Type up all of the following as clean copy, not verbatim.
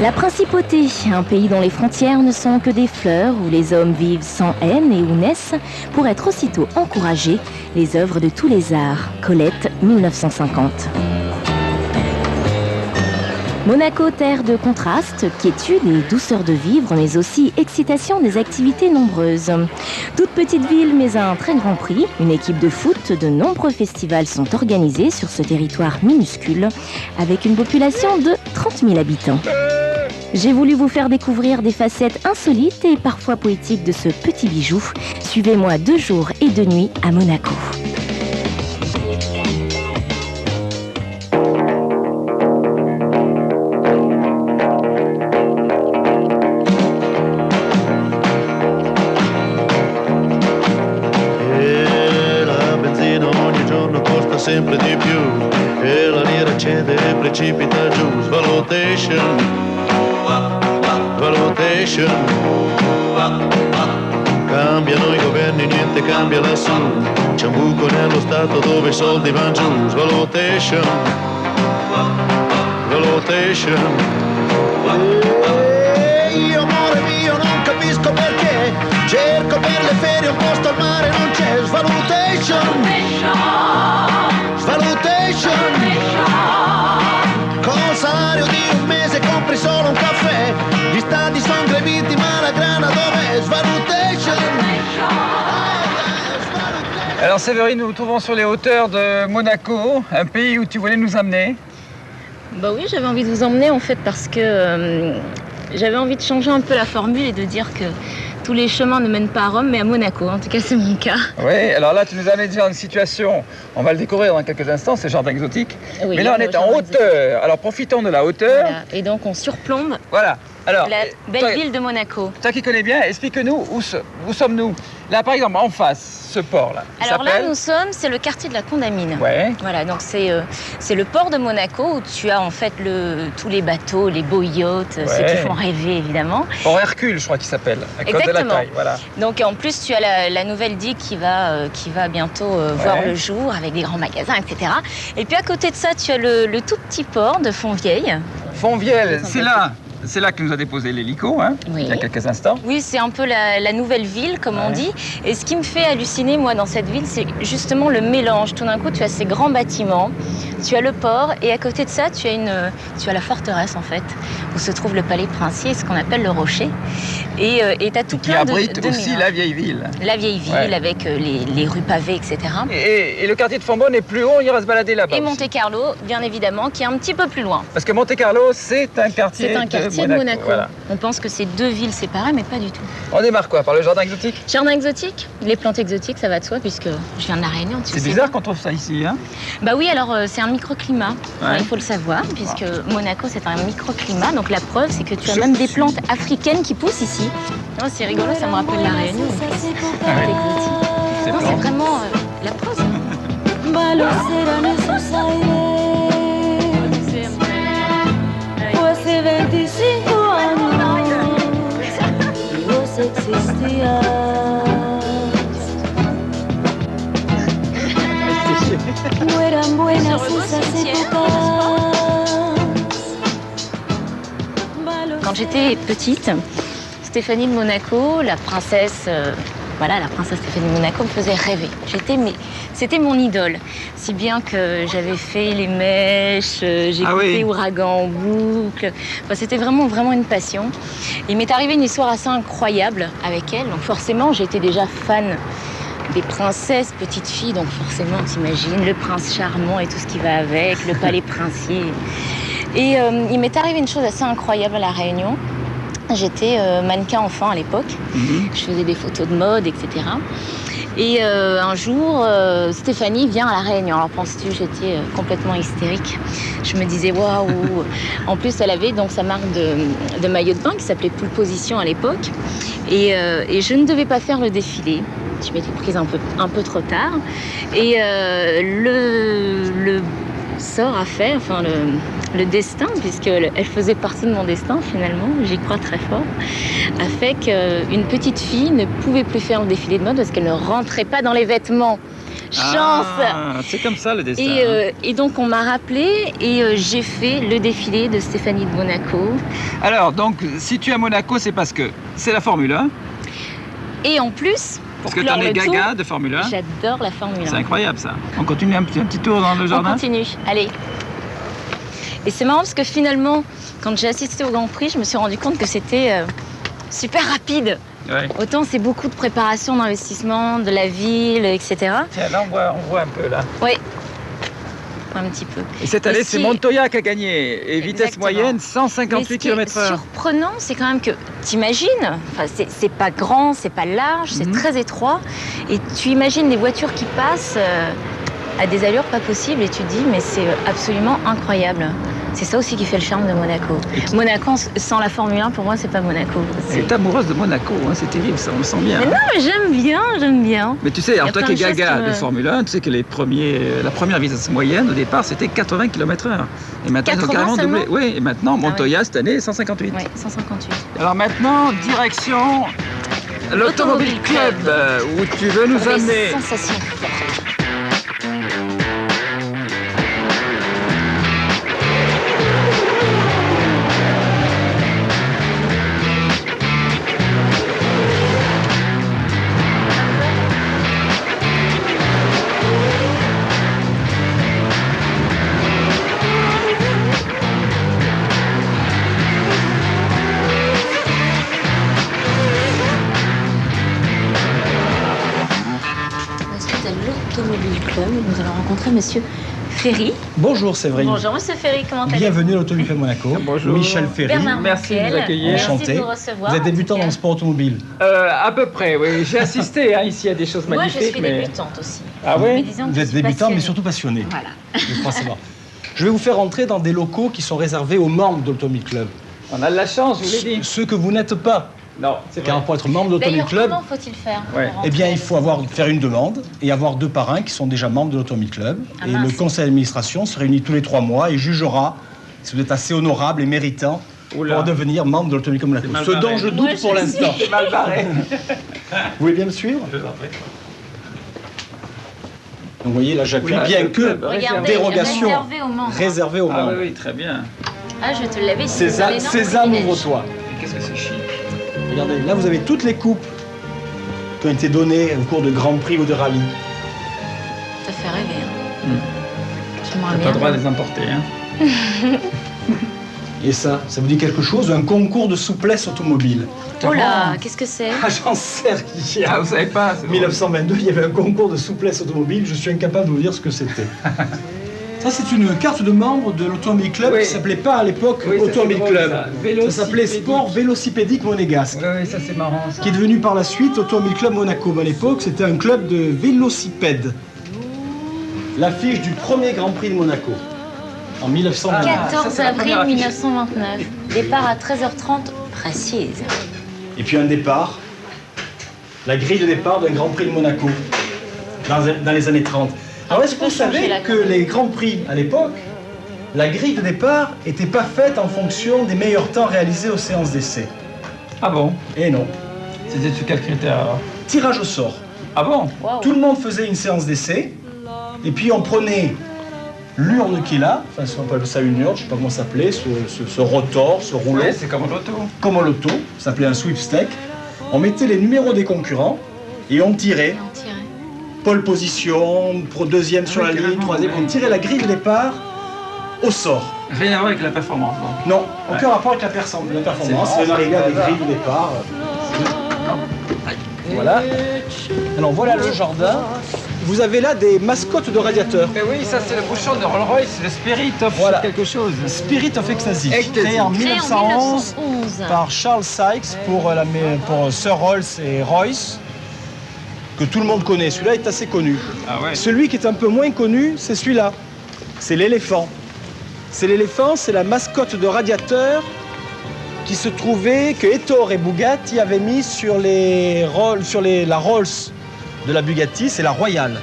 La principauté, un pays dont les frontières ne sont que des fleurs, où les hommes vivent sans haine et où naissent, pour être aussitôt encouragés, les œuvres de tous les arts. Colette, 1950. Monaco, terre de contraste, quiétude et douceur de vivre, mais aussi excitation des activités nombreuses. Toute petite ville, mais à un très grand prix. Une équipe de foot, de nombreux festivals sont organisés sur ce territoire minuscule, avec une population de 30 000 habitants. J'ai voulu vous faire découvrir des facettes insolites et parfois poétiques de ce petit bijou. Suivez-moi 2 jours et 2 nuits à Monaco. Sempre di più e la lira cede e precipita giù. Svalutation, valutation. Cambiano i governi, niente cambia lassù. C'è un buco nello stato dove i soldi vanno giù. Svalutation, valutation. Io amore mio non capisco perché. Cerco per le ferie un posto al mare non c'è. Svalutation. Svalutation. Col salario di un mese compri solo un caffè. Gli stadi sono greviti ma la grana dov'è? Svalutation. Alors Séverine, nous nous trouvons sur les hauteurs de Monaco, un pays où tu voulais nous amener. Bah oui, j'avais envie de vous emmener en fait parce que j'avais envie de changer un peu la formule et de dire que tous les chemins ne mènent pas à Rome, mais à Monaco. En tout cas, c'est mon cas. Oui, alors là, tu nous amènes déjà dans une situation, on va le découvrir dans quelques instants, c'est jardin exotique. Oui, mais là, on est en hauteur. Alors, profitons de la hauteur. Voilà. Et donc, on surplombe Voilà. Alors, la belle ville de Monaco. Toi qui connais bien, explique-nous où sommes-nous. Là, par exemple, en face, ce port-là. Alors là, nous sommes, c'est le quartier de la Condamine. Ouais. Voilà, donc c'est le port de Monaco où tu as en fait tous les bateaux, les beaux yachts, ceux qui font rêver évidemment. Port Hercule, je crois qu'il s'appelle, à cause de la taille. Voilà. Donc en plus, tu as la nouvelle digue qui va bientôt voir le jour avec des grands magasins, etc. Et puis à côté de ça, tu as le tout petit port de Fontvieille. Fontvieille, c'est là. C'est là que nous a déposé l'hélico, hein, il y a quelques instants. Oui, c'est un peu la nouvelle ville, comme on dit. Et ce qui me fait halluciner, moi, dans cette ville, c'est justement le mélange. Tout d'un coup, tu as ces grands bâtiments, tu as le port, et à côté de ça, tu as la forteresse, en fait, où se trouve le palais princier, ce qu'on appelle le Rocher. Et tu as tout plein de... Qui abrite aussi la vieille ville. La vieille ville, avec les rues pavées, etc. Et le quartier de Fontbonne est plus haut, on ira se balader là-bas. Et Monte-Carlo, bien évidemment, qui est un petit peu plus loin. Parce que Monte-Carlo, c'est un quartier de Monaco. Voilà. On pense que c'est 2 villes séparées, mais pas du tout. On démarre quoi? Par le jardin exotique? Jardin exotique, les plantes exotiques, ça va de soi, puisque je viens de La Réunion. C'est bizarre qu'on trouve ça ici, hein? Bah oui, alors c'est un microclimat, il faut le savoir, puisque Monaco c'est un microclimat. Donc la preuve, c'est que tu as même des plantes africaines qui poussent ici. Oh, c'est rigolo, ça me rappelle La Réunion. C'est vraiment la preuve. Hace 25 años y vos existías. No eran buenas esas épocas. Quand j'étais petite, Stéphanie de Monaco, la princesse Stéphanie de Monaco me faisait rêver. C'était mon idole. Si bien que j'avais fait les mèches, j'écoutais Ouragan en boucle. Enfin, c'était vraiment, vraiment une passion. Il m'est arrivé une histoire assez incroyable avec elle. Donc forcément, j'étais déjà fan des princesses, petites filles. Donc forcément, t'imagines, le prince charmant et tout ce qui va avec, le palais princier. Et il m'est arrivé une chose assez incroyable à La Réunion. J'étais mannequin enfant à l'époque. Je faisais des photos de mode, etc. Et un jour, Stéphanie vient à La Réunion. Alors penses-tu, j'étais complètement hystérique. Je me disais waouh. En plus, elle avait donc sa marque de maillot de bain qui s'appelait Poule Position à l'époque. Et je ne devais pas faire le défilé. Je m'étais prise un peu trop tard. Et le sort a fait, enfin le destin, puisqu'elle faisait partie de mon destin finalement, j'y crois très fort, a fait qu'une petite fille ne pouvait plus faire le défilé de mode parce qu'elle ne rentrait pas dans les vêtements Chance. C'est comme ça le destin. Et donc on m'a rappelé et j'ai fait le défilé de Stéphanie de Monaco. Alors, donc, si tu es à Monaco, c'est parce que c'est la Formule 1. Et en plus, Parce que tu en es gaga de Formule 1. J'adore la Formule 1. C'est incroyable ça. On continue un petit tour dans le jardin. On continue, allez. Et c'est marrant parce que finalement, quand j'ai assisté au Grand Prix, je me suis rendu compte que c'était super rapide. Ouais. Autant c'est beaucoup de préparation, d'investissement, de la ville, etc. Tiens, là on voit un peu là. Oui, un petit peu. Et cette année, Aussi- c'est Montoya qui a gagné. Et vitesse Exactement. moyenne, Mais 158 ce qui est km/h. surprenant, c'est quand même que t'imagines, enfin, c'est pas grand, c'est pas large, c'est très étroit, et tu imagines les voitures qui passent à des allures pas possibles, et tu te dis, mais c'est absolument incroyable. C'est ça aussi qui fait le charme de Monaco. Monaco, sans la Formule 1, pour moi, c'est pas Monaco. Elle est amoureuse de Monaco, hein, c'est terrible ça, on le sent bien. Mais non, mais j'aime bien. Mais tu sais, y alors a toi plein qui es de choses gaga qui me- de Formule 1, tu sais que la première vitesse moyenne au départ c'était 80 km/h. Et maintenant ils ont 80 carrément doublé. seulement Oui, et maintenant Montoya cette année 158. Oui, 158. Alors maintenant, direction l'Automobile Club où tu veux nous Des amener. sensations fortes. Ensuite, à l'Automobile Club, nous allons rencontrer Monsieur Ferry. Bonjour Séverine. Bonjour Monsieur Ferry, comment allez-vous? Bienvenue à l'Automobile Club Monaco. Bonjour. Michel Ferry. Bernard Merci de nous Montiel. accueillir. Merci Enchanté. de vous recevoir. Vous êtes débutant en tout dans le cas. sport automobile. À peu près, oui. J'ai assisté ici à des choses Moi, magnifiques. je suis mais... débutante aussi. Ah Mais oui. disons que Vous je êtes suis débutant, passionnée. mais surtout passionné. Voilà. Je crois savoir. Je vais vous faire entrer dans des locaux qui sont réservés aux membres de l'Automobile Club. On a de la chance, je vous l'ai dit. Ceux que vous n'êtes pas. Non, c'est vrai. Car pour être membre de l'Automobile D'ailleurs, Club, comment faut-il faire pour Ouais. rentrer eh bien, il à faut faire une demande et avoir 2 parrains qui sont déjà membres de l'Automobile Club. Ah, et mince. le conseil d'administration se réunit tous les 3 mois et jugera si vous êtes assez honorable et méritant Oula. pour devenir membre de l'Automobile Club Monaco. C'est mal Ce barré. dont je doute Moi, pour je l'instant. C'est mal barré. Vous voulez bien me suivre? Donc vous voyez, là j'appuie Oui, bien le que club. Regardez, dérogation réservé aux membres. réservée aux Ah membres. oui, oui, très bien. Ah, je te l'avais dit. c'est un énorme Sésame, privilège. ouvre-toi. Et qu'est-ce que c'est chic. Regardez, là vous avez toutes les coupes qui ont été données au cours de Grand Prix ou de rallye. Ça fait rêver. Hein. J'aimerais T'as pas bien. le droit de les emporter, hein. Et ça vous dit quelque chose? Un concours de souplesse automobile. Oh là, qu'est-ce que c'est? Ah, j'en sais rien. Ah, vous savez pas. c'est drôle. 1922, il y avait un concours de souplesse automobile. Je suis incapable de vous dire ce que c'était. Ça, c'est une carte de membre de l'Automobile Club Oui. qui s'appelait pas à l'époque Oui, ça, Automobile c'est drôle, Club. ça. Ça s'appelait Vélocipédique. Sport Vélocipédique Monégasque. Oui, oui, ça c'est marrant. Ça. Qui est devenu par la suite Automobile Club Monaco. Mais à l'époque, c'était un club de vélocipèdes. L'affiche du premier Grand Prix de Monaco en 1929. Ah, ça, 14 c'est la première avril affiche. 1929. Départ à 13h30 précise. Et puis un départ, la grille de départ d'un Grand Prix de Monaco dans les années 30. Alors est-ce que vous savez que les Grands Prix à l'époque, la grille de départ n'était pas faite en fonction des meilleurs temps réalisés aux séances d'essai? Ah bon? Eh non. C'était sur quel critère alors? Tirage au sort. Ah bon? Waouh. Tout le monde faisait une séance d'essai, et puis on prenait l'urne qui est là, enfin si on appelle ça une urne, je sais pas comment ça s'appelait, ce rotor, ce rouleau, Oui, c'est comme l'auto. comme au loto, ça s'appelait un sweepstake. On mettait les numéros des concurrents et on tirait. On tirait. Pole position, deuxième sur Oui, la ligne, carrément, troisième. oui. On tirait la grille de départ au sort. Rien à voir avec la performance. Donc. Non, aucun rapport avec la performance. C'est marrant, C'est arrivé à des ça. grilles de départ. Voilà. Alors voilà le jardin. Vous avez là des mascottes de radiateurs. Mais oui, ça c'est le bouchon de Rolls-Royce, le Spirit of Voilà. quelque chose. Spirit of Ecstasy, Ecstasy. créé en Créé 1911 en 1911. par Charles Sykes pour Sir Rolls et Royce, que tout le monde connaît. Celui-là est assez connu. Ah ouais. Celui qui est un peu moins connu, c'est celui-là. C'est l'éléphant. C'est l'éléphant, c'est la mascotte de radiateur qui se trouvait, que Ettore et Bugatti avaient mis sur la Rolls de la Bugatti, c'est la Royale.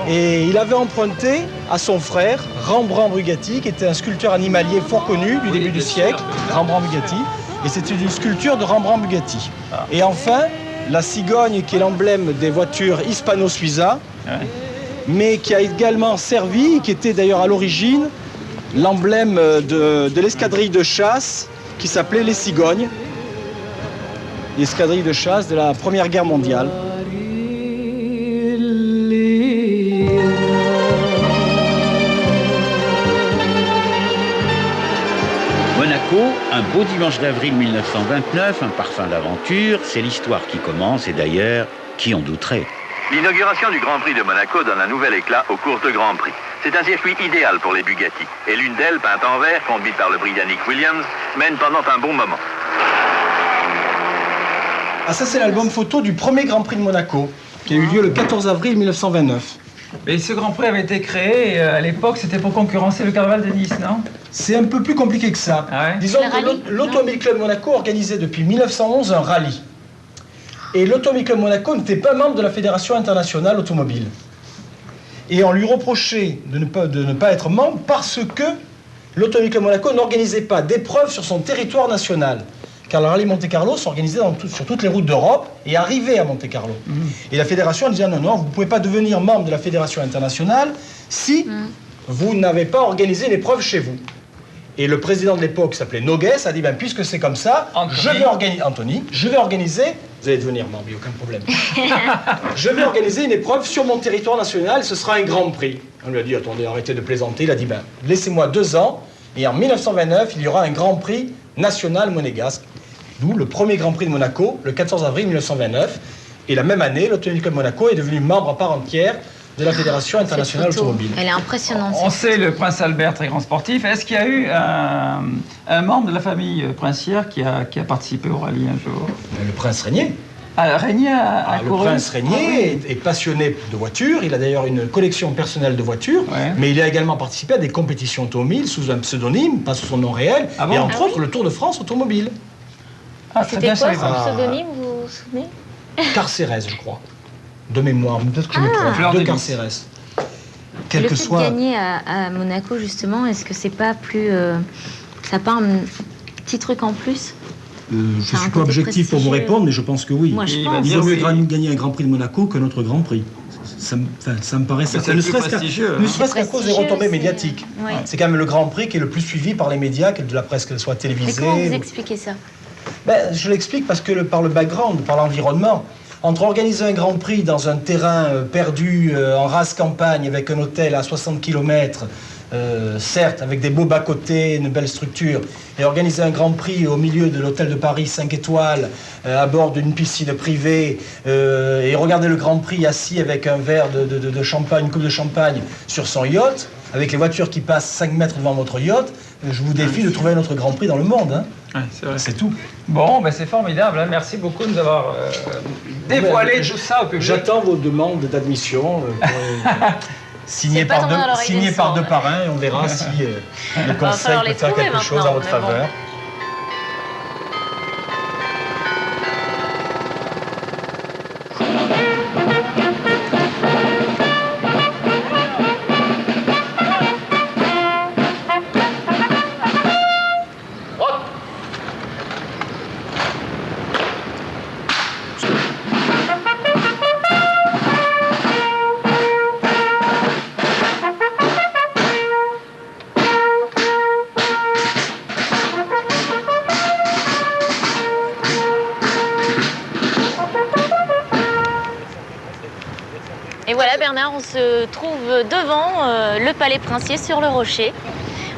Et il avait emprunté à son frère, Rembrandt Bugatti, qui était un sculpteur animalier fort connu du Oui, début du bien sûr, siècle, bien sûr. Rembrandt Bugatti. Et c'était une sculpture de Rembrandt Bugatti. Ah. Et enfin, La cigogne qui est l'emblème des voitures Hispano-Suiza, mais qui a également servi, qui était d'ailleurs à l'origine, l'emblème de l'escadrille de chasse qui s'appelait les Cigognes. L'escadrille de chasse de la Première Guerre mondiale. Monaco, un beau dimanche d'avril 1929, un parfum d'aventure, c'est l'histoire qui commence et d'ailleurs, qui en douterait? L'inauguration du Grand Prix de Monaco donne un nouvel éclat aux courses de Grand Prix. C'est un circuit idéal pour les Bugatti. Et l'une d'elles, peinte en vert, conduite par le Britannique Williams, mène pendant un bon moment. Ah, ça c'est l'album photo du premier Grand Prix de Monaco, qui a eu lieu le 14 avril 1929. Et ce Grand Prix avait été créé, à l'époque, c'était pour concurrencer le carnaval de Nice, non? C'est un peu plus compliqué que ça. Ah ouais? Disons que l'Automobile Club Monaco organisait depuis 1911 un rallye. Et l'Automobile Club Monaco n'était pas membre de la Fédération internationale automobile. Et on lui reprochait de ne pas être membre parce que l'Automobile Club Monaco n'organisait pas d'épreuves sur son territoire national. Car le rallye Monte-Carlo s'organisait sur toutes les routes d'Europe et arrivait à Monte-Carlo. Et la fédération disait non, vous ne pouvez pas devenir membre de la Fédération internationale si vous n'avez pas organisé l'épreuve chez vous. Et le président de l'époque, qui s'appelait Nogues, a dit puisque c'est comme ça, je vais organiser, vous allez devenir membre, il n'y a aucun problème. Je vais organiser une épreuve sur mon territoire national, ce sera un Grand Prix. On lui a dit attendez, arrêtez de plaisanter. Il a dit laissez-moi 2 ans, et en 1929, il y aura un Grand Prix national monégasque. D'où le premier Grand Prix de Monaco, le 14 avril 1929. Et la même année, l'Automobile Club Monaco est devenu membre à part entière de la Fédération internationale automobile. Elle est impressionnante. On sait le prince Albert, très grand sportif. Est-ce qu'il y a eu un membre de la famille princière qui a participé au rallye un jour? Le prince Régnier. Ah, Régnier a Le couru. prince Régnier est passionné de voitures. Il a d'ailleurs une collection personnelle de voitures. Ouais. Mais il a également participé à des compétitions automobiles sous un pseudonyme, pas sous son nom réel. Ah bon? Et entre autres, le Tour de France automobile. Ah, très C'était bien, quoi je savais pas. son pseudonyme, vous vous souvenez? Carcérès, je crois. De mémoire, peut-être que je me trompe. Fleur De de Lys. Carcérès. Quel Le que fait soit. de gagner à Monaco, justement, est-ce que c'est pas plus... ça n'a pas un petit truc en plus? Je ne C'est un suis pas côté objectif pour vous prestigieux. répondre, mais je pense que oui. Moi, je Il va pense. Il dire vaut mieux oui. gagner un Grand Prix de Monaco que notre Grand Prix. Ça me paraît c'est certain. le Ne plus serait-ce prestigieux, ne hein. serait-ce qu'à cause des Prestigieux, retombées c'est- médiatiques. Ouais. C'est quand même le Grand Prix qui est le plus suivi par les médias, de la presse, qu'elle soit Mais télévisée. comment vous expliquez ça? Je l'explique parce que par le background, par l'environnement, entre organiser un Grand Prix dans un terrain perdu en rase campagne avec un hôtel à 60 km, certes avec des beaux bas-côtés, une belle structure, et organiser un Grand Prix au milieu de l'hôtel de Paris 5 étoiles, à bord d'une piscine privée, et regarder le Grand Prix assis avec un verre de champagne, une coupe de champagne sur son yacht, avec les voitures qui passent 5 mètres devant votre yacht, je vous défie de trouver un autre Grand Prix dans le monde. Hein. Ouais, c'est vrai. C'est tout. Bon, c'est formidable. Hein. Merci beaucoup de nous avoir dévoilé tout ça au public. J'attends vos demandes d'admission signées C'est pas par, tombé dans l'oreille signées des par sourds, 2 ouais. parrains et on verra si le conseil falloir peut les faire trouver quelque chose maintenant, en votre mais bon. faveur. Et voilà, Bernard, on se trouve devant le palais princier sur le rocher,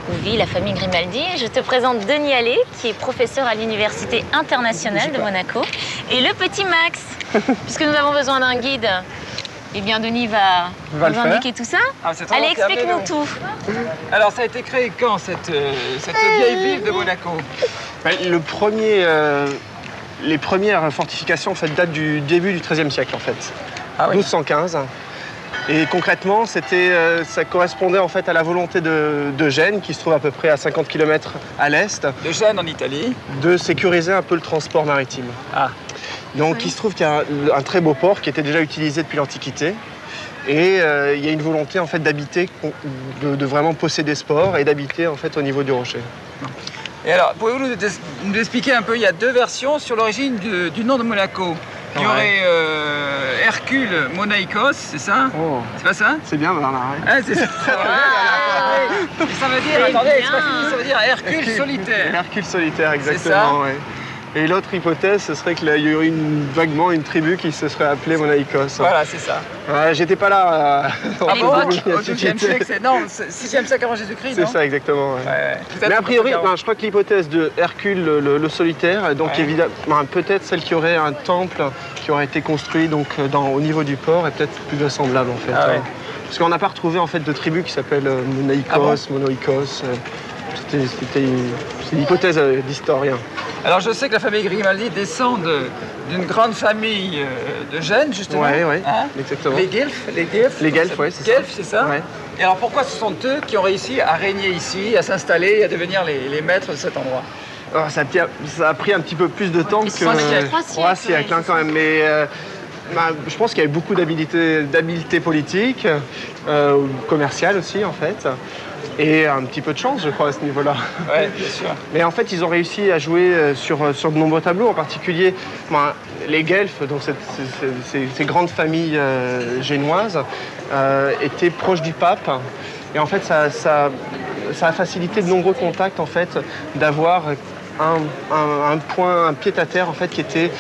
où vit la famille Grimaldi. Je te présente Denis Allais, qui est professeur à l'Université internationale de Monaco, et le petit Max, puisque nous avons besoin d'un guide. Eh bien, Denis va le nous faire. indiquer tout ça. Ah, c'est très Allez, bon, explique-nous amenez-le. tout. Alors, ça a été créé quand, cette vieille ville de Monaco? Les premières fortifications en fait, datent du début du XIIIe siècle en fait, Ah oui. 1215. Et concrètement, ça correspondait en fait à la volonté de Gênes, qui se trouve à peu près à 50 km à l'est, De Gênes en Italie. de sécuriser un peu le transport maritime. Ah. Donc il se trouve qu'il y a un très beau port qui était déjà utilisé depuis l'Antiquité. Et il y a une volonté en fait d'habiter, de vraiment posséder ce port et d'habiter en fait au niveau du rocher. Et alors, pouvez-vous nous expliquer un peu, il y a 2 versions sur l'origine du nom de Monaco. Il y aurait Hercule Monaikos, c'est ça? Oh. C'est pas ça? C'est bien, Bernard. Ah, c'est ça. Et ça veut dire, attendez, c'est pas fini, ça veut dire Hercule solitaire. Hercule solitaire, exactement. Ouais. Et l'autre hypothèse, ce serait qu'il y aurait vaguement une tribu qui se serait appelée Monaikos. Voilà, c'est ça. J'étais pas là. À l'époque, au XIIe siècle, c'est non, 6e siècle avant Jésus-Christ, non? C'est ça, exactement. Ouais. Ouais. Mais a priori, je crois que l'hypothèse de Hercule le solitaire, donc évidemment, peut-être celle qui aurait un temple qui aurait été construit donc, au niveau du port, est peut-être plus vraisemblable en fait. Ah, ouais. Parce qu'on n'a pas retrouvé en fait de tribu qui s'appelle Monaikos, Monoikos. C'est une hypothèse d'historien. Alors je sais que la famille Grimaldi descend d'une grande famille de Gênes, justement. Oui, Hein, exactement. Les Guelfs. Les Guelfs, oui, c'est ça. Guelfs, c'est ça. Ouais. Et alors pourquoi ce sont eux qui ont réussi à régner ici, à s'installer et à devenir les maîtres de cet endroit? Alors, ça a pris un petit peu plus de temps que 3 siècles quand même. Mais je pense qu'il y avait beaucoup d'habileté politique, commerciale aussi en fait. Et un petit peu de chance, je crois, à ce niveau-là. Oui, bien sûr. Mais en fait, ils ont réussi à jouer sur de nombreux tableaux, en particulier les Guelfs, donc ces grandes familles génoises, étaient proches du pape. Et en fait, ça a facilité de nombreux contacts, en fait, d'avoir un pied-à-terre en fait, qui était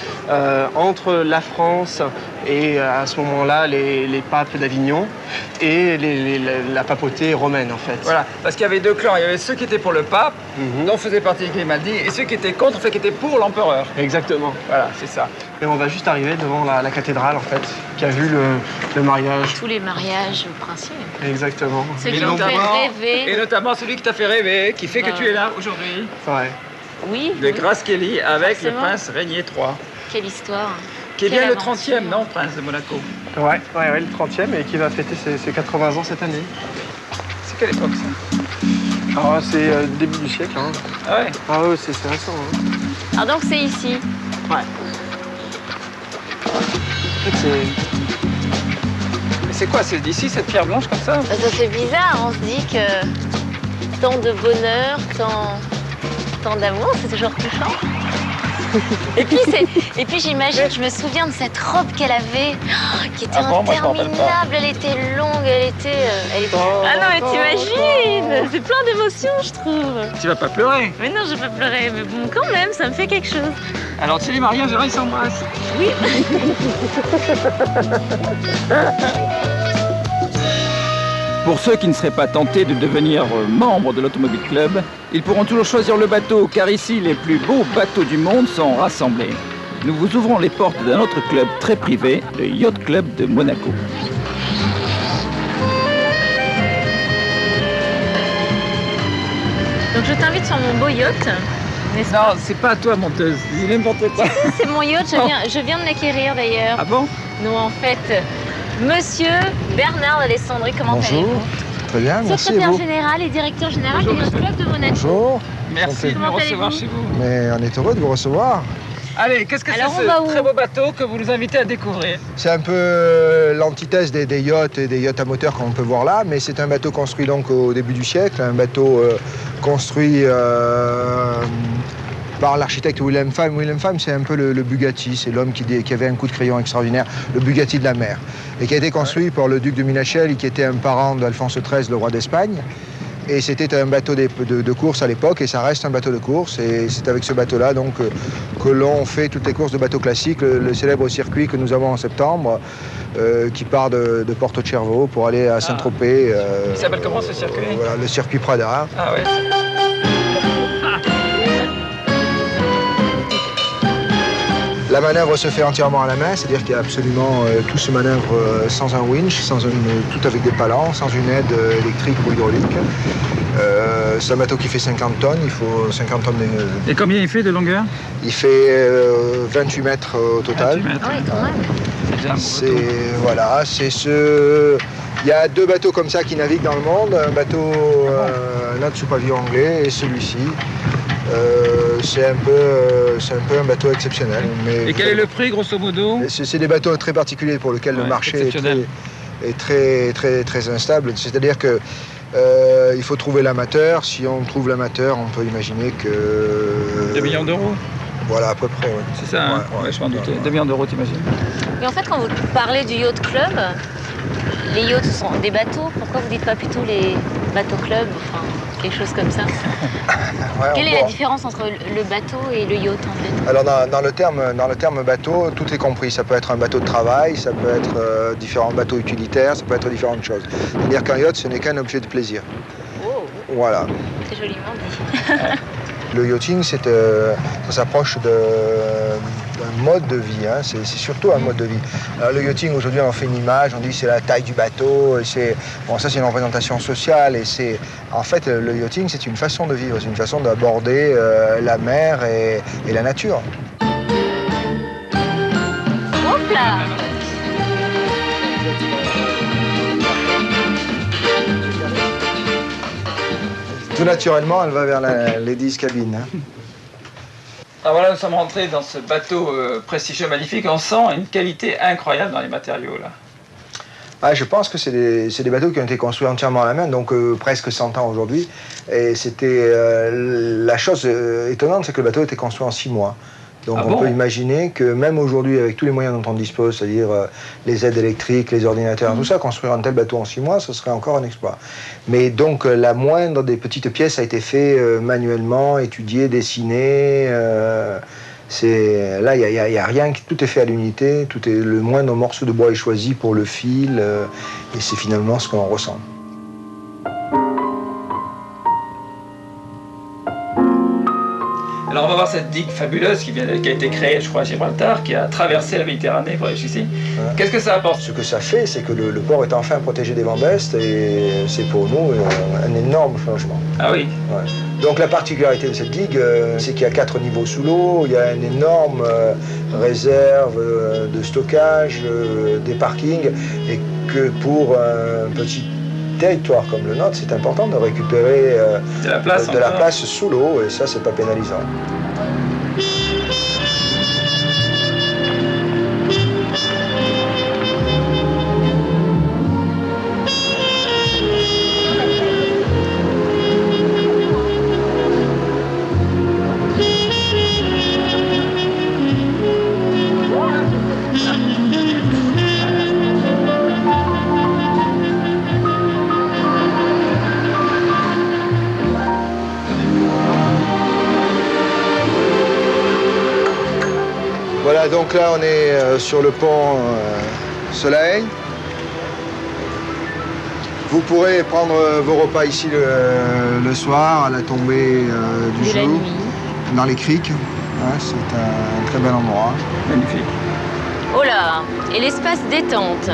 entre la France et à ce moment-là les papes d'Avignon et la papauté romaine en fait. Voilà, parce qu'il y avait deux clans. Il y avait ceux qui étaient pour le pape, dont faisait partie Grimaldi, et ceux qui étaient contre, en fait, qui étaient pour l'empereur. Exactement. Voilà, c'est ça. Et on va juste arriver devant la cathédrale en fait, qui a vu le mariage. Tous les mariages princiers. Exactement. Ceux qui ont fait rêver. Et notamment celui qui t'a fait rêver, qui fait que tu es là aujourd'hui. Ouais. Oui. De Grace Kelly avec Forcément. le prince Régnier III. Quelle histoire. Qui est bien Quelle le aventure. 30e, non, prince de Monaco? Ouais, le 30e et qui va fêter ses 80 ans cette année. C'est quelle époque ça? Alors c'est début du siècle. Hein. Ah ouais? Ah ouais, c'est récent. Hein. Alors donc c'est ici. Ouais. En fait, Mais c'est quoi? C'est d'ici cette pierre blanche comme ça? Ça fait bizarre, on se dit que tant de bonheur, tant d'amour, c'est toujours touchant. Et puis j'imagine, je me souviens de cette robe qu'elle avait, qui était Moi, je m'en rappelle pas. interminable, elle était longue, elle était... Ah non mais t'imagines, c'est plein d'émotions je trouve. Tu vas pas pleurer. Mais non, je vais pas pleurer, mais bon quand même, ça me fait quelque chose. Alors tu sais, les mariages, là, ils s'embrassent. Oui. Pour ceux qui ne seraient pas tentés de devenir membres de l'Automobile Club, ils pourront toujours choisir le bateau, car ici, les plus beaux bateaux du monde sont rassemblés. Nous vous ouvrons les portes d'un autre club très privé, le Yacht Club de Monaco. Donc je t'invite sur mon beau yacht, n'est-ce pas? Non, c'est pas à toi, menteuse. Dis n'importe quoi. C'est mon yacht, je viens de l'acquérir d'ailleurs. Ah bon? Non, en fait, monsieur Bernard Alessandri, comment allez-vous? Bonjour, très bien, merci et Secrétaire vous? général et directeur général du Yacht Club de Monaco. Bonjour, Merci de nous Comment recevoir allez-vous chez vous. mais on est heureux de vous recevoir. Allez, qu'est-ce que c'est Alors, on va où? ce très beau bateau que vous nous invitez à découvrir? C'est un peu l'antithèse des yachts et des yachts à moteur qu'on peut voir là, mais c'est un bateau construit donc au début du siècle, un bateau construit par l'architecte Wilhelm Pfeim. Wilhelm Pfeim, c'est un peu le Bugatti, c'est l'homme qui avait un coup de crayon extraordinaire, le Bugatti de la mer, et qui a été construit par le duc de Minachel, qui était un parent d'Alphonse XIII, le roi d'Espagne. Et c'était un bateau de course à l'époque, et ça reste un bateau de course. Et c'est avec ce bateau-là donc que l'on fait toutes les courses de bateaux classiques, le célèbre circuit que nous avons en septembre, qui part de Porto Cervo pour aller à Saint-Tropez. Il s'appelle comment ce circuit? Voilà, le circuit Prada. Ah ouais. La manœuvre se fait entièrement à la main, c'est-à-dire qu'il y a absolument tout se manœuvre sans un winch, tout avec des palans, sans une aide électrique ou hydraulique. C'est un bateau qui fait 50 tonnes, il faut 50 tonnes Et combien il fait de longueur? Il fait 28 mètres au total. 28 mètres. Ah oui, quand même. C'est déjà un beau bateau. Voilà, il y a deux bateaux comme ça qui naviguent dans le monde, un bateau, un autre sous pavillon anglais et celui-ci. C'est un peu un bateau exceptionnel. Mais Et quel est le prix, grosso modo? c'est des bateaux très particuliers pour lesquels le marché est très instable. C'est-à-dire que il faut trouver l'amateur. Si on trouve l'amateur, on peut imaginer que... 2 millions d'euros? Voilà, à peu près, oui. C'est ça, hein ouais, je m'en doutais. Demi-heure de route, t'imagines. Mais en fait, quand vous parlez du yacht club, les yachts sont des bateaux. Pourquoi vous dites pas plutôt les bateaux club, enfin quelque chose comme ça? Quelle est la différence entre le bateau et le yacht en fait? Alors dans le terme bateau, tout est compris. Ça peut être un bateau de travail, ça peut être différents bateaux utilitaires, ça peut être différentes choses. C'est-à-dire qu'un yacht, ce n'est qu'un objet de plaisir. Oh. Voilà. C'est joliment dit. Le yachting, ça s'approche d'un mode de vie, hein. C'est surtout un mode de vie. Alors, le yachting, aujourd'hui, on en fait une image, on dit c'est la taille du bateau, et bon, ça c'est une représentation sociale, et en fait, le yachting, c'est une façon de vivre, c'est une façon d'aborder la mer et la nature. Hop là! Tout naturellement, elle va vers la Ladies Cabin. Hein. Alors voilà, nous sommes rentrés dans ce bateau prestigieux, magnifique. On sent une qualité incroyable dans les matériaux, là. Ah, je pense que c'est des bateaux qui ont été construits entièrement à la main, donc presque 100 ans aujourd'hui. Et c'était la chose étonnante, c'est que le bateau a été construit en 6 mois. Donc on peut imaginer que même aujourd'hui, avec tous les moyens dont on dispose, c'est-à-dire les aides électriques, les ordinateurs, tout ça, construire un tel bateau en 6 mois, ce serait encore un exploit. Mais donc la moindre des petites pièces a été faite manuellement, étudiée, dessinée. Là, il y a rien, tout est fait à l'unité, le moindre morceau de bois est choisi pour le fil, et c'est finalement ce qu'on ressent. Alors on va voir cette digue fabuleuse qui a été créée, je crois, à Gibraltar, qui a traversé la Méditerranée pour aller jusqu'ici. Ouais. Qu'est-ce que ça apporte? Ce que ça fait, c'est que le port est enfin protégé des vents d'est, et c'est pour nous un énorme changement. Ah oui. Ouais. Donc la particularité de cette digue, c'est qu'il y a 4 niveaux sous l'eau, il y a une énorme réserve de stockage, des parkings, et que pour un petit territoire comme le nôtre, c'est important de récupérer de la place sous l'eau, et ça, c'est pas pénalisant. Voilà, donc là on est sur le pont Soleil. Vous pourrez prendre vos repas ici le soir, à la tombée du jour, dans les criques. Ouais, c'est un très bel endroit. Magnifique. Oh là, et l'espace détente.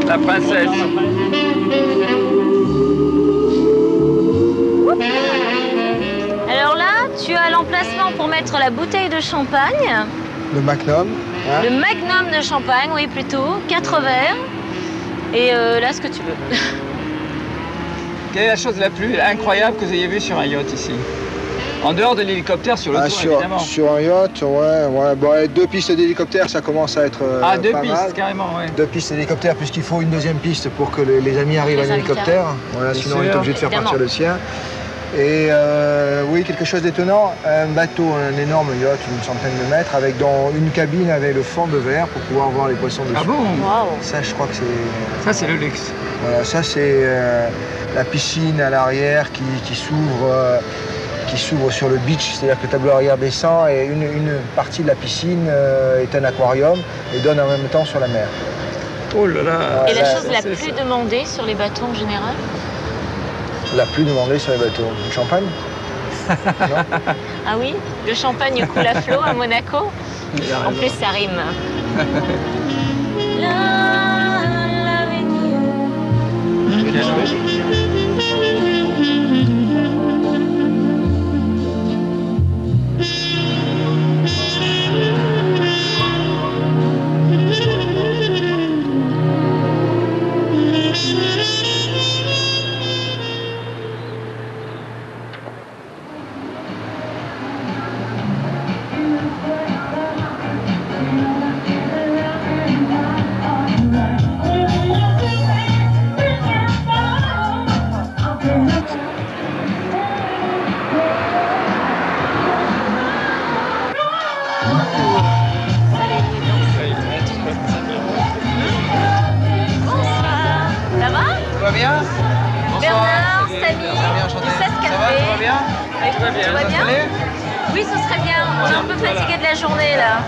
La princesse. Alors là, tu as l'emplacement pour mettre la bouteille de champagne. Le Magnum. Hein? Le Magnum de champagne, oui, plutôt. 4 verres. Et là, ce que tu veux. Quelle est la chose la plus incroyable que vous ayez vue sur un yacht ici? En dehors de l'hélicoptère, sur le tour, évidemment. Sur un yacht, ouais. Bon, 2 pistes d'hélicoptère, ça commence à être Ah, 2 pas pistes, mal. carrément, ouais. 2 pistes d'hélicoptère, puisqu'il faut une deuxième piste pour que les amis arrivent en hélicoptère. Voilà, sinon, on est obligé de faire partir le sien. Et oui, quelque chose d'étonnant, un bateau, un énorme yacht, une centaine de mètres, avec dans une cabine avec le fond de verre pour pouvoir voir les poissons dessus. Ah bon? Wow. Ça, je crois que c'est... Ça, c'est le luxe. Voilà, ça, c'est la piscine à l'arrière qui s'ouvre sur le beach, c'est-à-dire que le tableau arrière descend et une partie de la piscine est un aquarium et donne en même temps sur la mer. Oh là là. Et la chose la plus demandée sur les bateaux en général? La plus demandée sur les bateaux. Le champagne? Non? Ah oui? Le champagne coule à flot à Monaco? En plus, ça rime. Tout va bien. Tout va bien? Oui, ce serait bien. On est un peu fatigué de la journée là.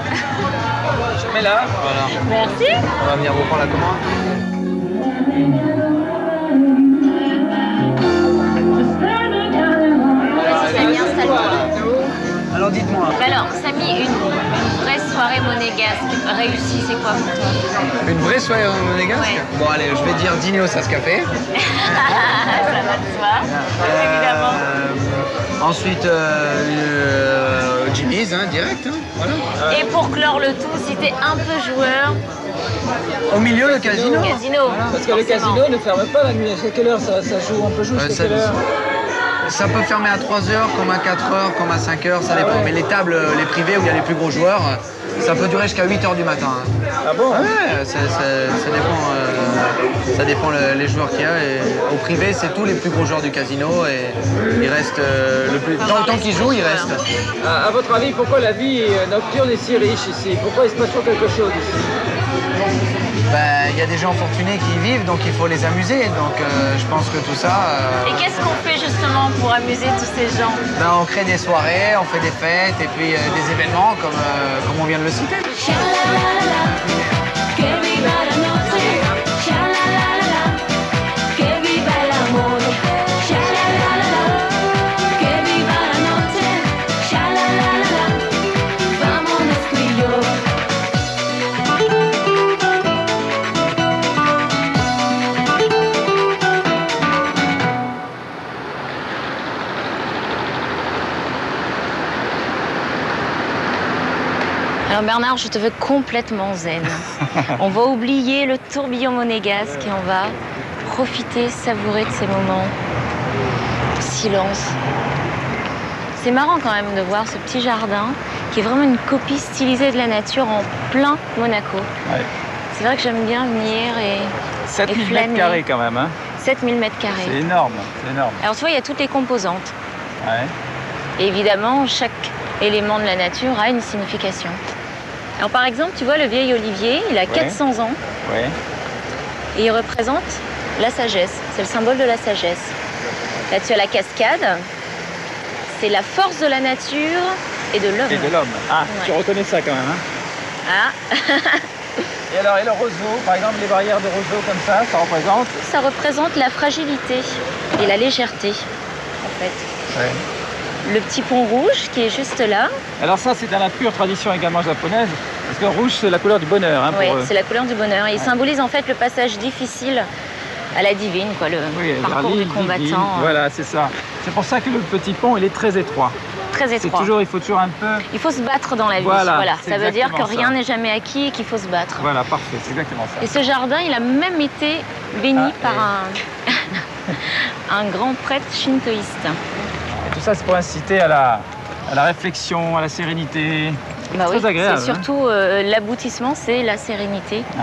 Je mets là. Voilà. Merci. On va venir vous prendre la commande. Samy, installe-toi. Alors dites-moi. Alors, Samy, une vraie soirée monégasque réussie, c'est quoi pour toi? Une vraie soirée monégasque? Ouais. Bon allez, je vais dire dîner au Sas Café. Ça va de soi, évidemment. Ensuite, Jimmy's, hein, direct. Hein, voilà. Et pour clore le tout, si t'es un peu joueur, Au milieu, le casino. casino. Parce que le casino ne ferme pas la nuit. Jusqu'à quelle heure ça joue? On peut jouer jusqu'à quelle heure? Ça peut fermer à 3h, comme à 4h, comme à 5h, ça dépend. ouais. Mais les tables, les privées où il y a les plus gros joueurs, ça peut durer jusqu'à 8h du matin. Hein. Ah bon? Ah ouais, ça dépend les joueurs qu'il y a. Et au privé, c'est tous les plus gros joueurs du casino et il reste tant qu'ils jouent, ils restent. À votre avis, pourquoi la vie nocturne est si riche ici? Pourquoi il se passe toujours quelque chose ici? Ben, il y a des gens fortunés qui y vivent, donc il faut les amuser. Donc je pense que tout ça. Et qu'est-ce qu'on fait justement pour amuser tous ces gens? Ben, on crée des soirées, on fait des fêtes et puis des événements comme on vient de le citer. Alors Bernard, je te veux complètement zen. On va oublier le tourbillon monégasque et on va profiter, savourer de ces moments de silence. C'est marrant quand même de voir ce petit jardin qui est vraiment une copie stylisée de la nature en plein Monaco. Ouais. C'est vrai que j'aime bien venir et 7000 flâner. mètres carrés quand même. Hein. 7000 mètres C'est carrés. énorme, c'est énorme. Alors tu vois, il y a toutes les composantes. Ouais. Et évidemment, chaque élément de la nature a une signification. Alors par exemple, tu vois le vieil olivier, il a 400 ans Ouais. et il représente la sagesse. C'est le symbole de la sagesse. Là, tu as la cascade. C'est la force de la nature et de l'homme. Et de l'homme. Ah, Ouais. tu reconnais ça quand même. Hein. Ah, Et alors, et le roseau, par exemple, les barrières de roseau comme ça représente? ça représente la fragilité et la légèreté, en fait. Ouais. Le petit pont rouge qui est juste là, Alors ça, c'est dans la pure tradition également japonaise, parce que rouge, c'est la couleur du bonheur. Hein, pour ouais, eux. c'est la couleur du bonheur. Et il symbolise en fait le passage difficile à la divine, quoi, le Oui, parcours du l'île combattant. divine. Voilà, c'est ça. C'est pour ça que le petit pont, il est très étroit. Très étroit. Il faut toujours un peu... Il faut se battre dans la vie. Voilà, c'est Ça veut dire que exactement rien ça. n'est jamais acquis et qu'il faut se battre. Voilà, parfait, c'est exactement ça. Et ce jardin, il a même été béni par un grand prêtre shintoïste. Et tout ça, c'est pour inciter à la réflexion, à la sérénité. Bah oui, Très agréable. c'est surtout l'aboutissement, c'est la sérénité. Hein.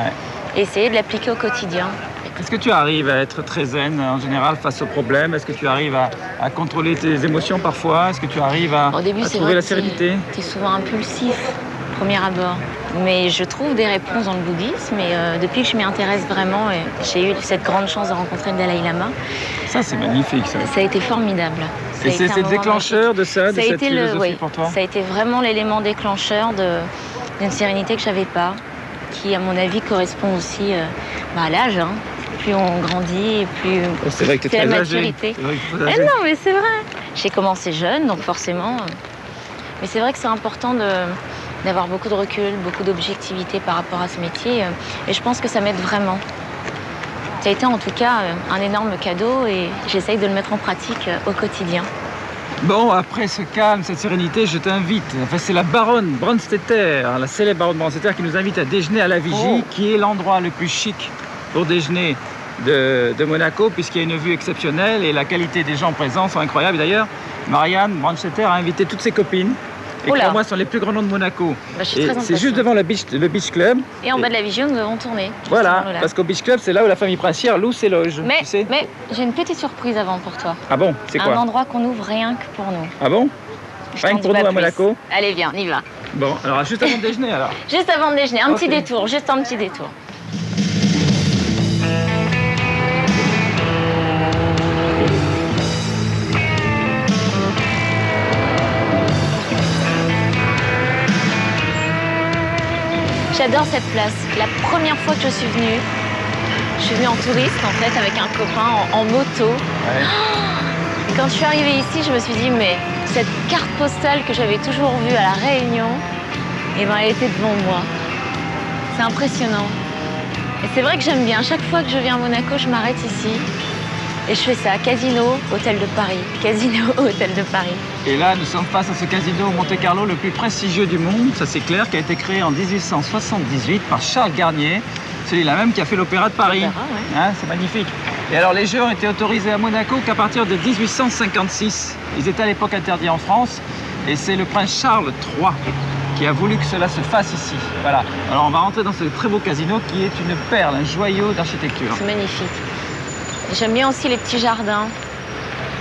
Ouais. Essayer de l'appliquer au quotidien. Est-ce que tu arrives à être très zen en général face aux problèmes? Est-ce que tu arrives à contrôler tes émotions parfois? Est-ce que tu arrives à Au début, c'est trouver vrai la que sérénité? tu es souvent impulsif, au premier abord. Mais je trouve des réponses dans le bouddhisme et depuis que je m'y intéresse vraiment, et j'ai eu cette grande chance de rencontrer le Dalai Lama, Ça, c'est magnifique. Ça. ça a été formidable. Et c'est le déclencheur de ça, de Ça a cette été philosophie pour toi? Ça a été vraiment l'élément déclencheur d'une sérénité que je n'avais pas, qui à mon avis correspond aussi à l'âge. Hein. Plus on grandit, et plus C'est vrai que tu es c'est la très âgé. maturité. C'est vrai que tu es Eh âgé. non, mais c'est vrai. J'ai commencé jeune, donc forcément. Mais c'est vrai que c'est important d'avoir beaucoup de recul, beaucoup d'objectivité par rapport à ce métier. Et je pense que ça m'aide vraiment. Ça a été en tout cas un énorme cadeau et j'essaye de le mettre en pratique au quotidien. Bon, après ce calme, cette sérénité, je t'invite. Enfin, c'est la baronne Brandstetter, la célèbre baronne Brandstetter, qui nous invite à déjeuner à la Vigie, qui est l'endroit le plus chic pour déjeuner de Monaco, puisqu'il y a une vue exceptionnelle et la qualité des gens présents sont incroyables. D'ailleurs, Marianne Brandstetter a invité toutes ses copines. Et Oula. pour moi, ce sont les plus grands noms de Monaco. Bah, je suis Et très c'est impatiente. juste devant le beach club. Et en bas de la Vigie, nous avons tourné. Voilà, parce qu'au beach club, c'est là où la famille princière loue ses loges. Mais, tu sais. mais j'ai une petite surprise avant pour toi. Ah bon, c'est quoi? Un endroit qu'on ouvre rien que pour nous. Ah bon? Je Rien t'en que pour dis nous pas à plus. Monaco? Allez, viens, on y va. Bon, alors juste avant de déjeuner alors. Juste avant de déjeuner, un petit Ok. détour, juste un petit détour. J'adore cette place. La première fois que je suis venue en touriste en fait avec un copain en moto. Ouais. Quand je suis arrivée ici, je me suis dit mais cette carte postale que j'avais toujours vue à La Réunion, eh ben, elle était devant moi. C'est impressionnant. Et c'est vrai que j'aime bien. Chaque fois que je viens à Monaco, je m'arrête ici. Et je fais ça, Casino, Hôtel de Paris. Casino, Hôtel de Paris. Et là, nous sommes face à ce casino Monte-Carlo le plus prestigieux du monde, ça c'est clair, qui a été créé en 1878 par Charles Garnier, celui-là même qui a fait l'Opéra de Paris. L'Opéra, ouais. Hein, c'est magnifique. Et alors, les jeux ont été autorisés à Monaco qu'à partir de 1856. Ils étaient à l'époque interdits en France. Et c'est le prince Charles III qui a voulu que cela se fasse ici. Voilà. Alors, on va rentrer dans ce très beau casino qui est une perle, un joyau d'architecture. C'est magnifique. J'aime bien aussi les petits jardins.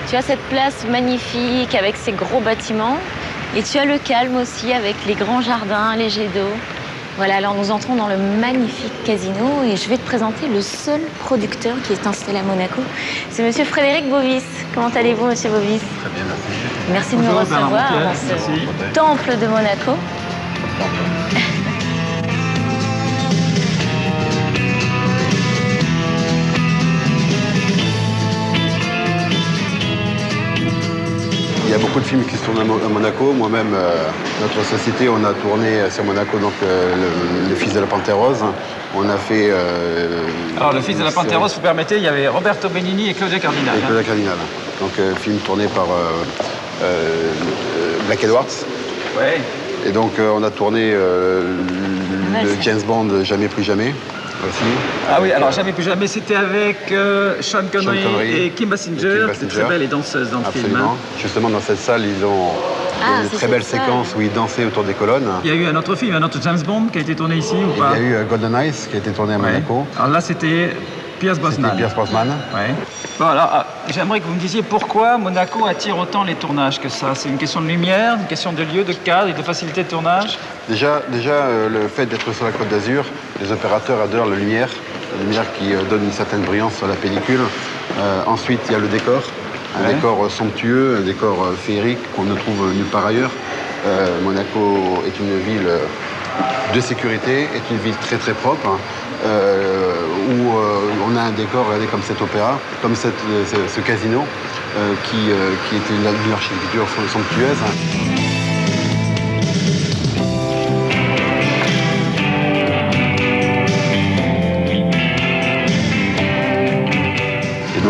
Tu as cette place magnifique avec ses gros bâtiments. Et tu as le calme aussi avec les grands jardins, les jets d'eau. Voilà, alors nous entrons dans le magnifique casino et je vais te présenter le seul producteur qui est installé à Monaco. C'est monsieur Frédéric Bovis. Comment allez-vous, monsieur Bovis? Très bien, merci. Merci de nous recevoir dans ce temple de Monaco. Il y a beaucoup de films qui se tournent à Monaco. Moi-même, notre société, on a tourné sur Monaco donc, le Fils de la Panthère Rose. On a fait... Alors, Le Fils de la Panthère Rose, vous permettez, il y avait Roberto Benigni et Claudia Cardinal. Et Claudia Cardinal. Donc, film tourné par Black Edwards. Ouais. Et donc, on a tourné le James Bond Jamais plus jamais. Aussi. Ah oui, alors Jamais plus jamais, c'était avec Sean Connery et Kim Basinger, une très belle et danseuse dans le film. Absolument. Justement, dans cette salle, ils ont une très belle séquence où ils dansaient autour des colonnes. Il y a eu un autre film, un autre James Bond qui a été tourné ici ou pas? Il y a eu Golden Eyes qui a été tourné à Monaco. Alors là, c'était Pierce Brosnan. Pierce Brosnan. Ouais. Bon, alors, j'aimerais que vous me disiez pourquoi Monaco attire autant les tournages que ça. C'est une question de lumière, une question de lieu, de cadre et de facilité de tournage? Déjà le fait d'être sur la Côte d'Azur, les opérateurs adorent la lumière qui donne une certaine brillance sur la pellicule. Ensuite, il y a le décor, un décor somptueux, un décor féerique qu'on ne trouve nulle part ailleurs. Monaco est une ville de sécurité, est une ville très très propre, où on a un décor, regardez, comme cet opéra, comme ce casino, qui est une architecture somptueuse.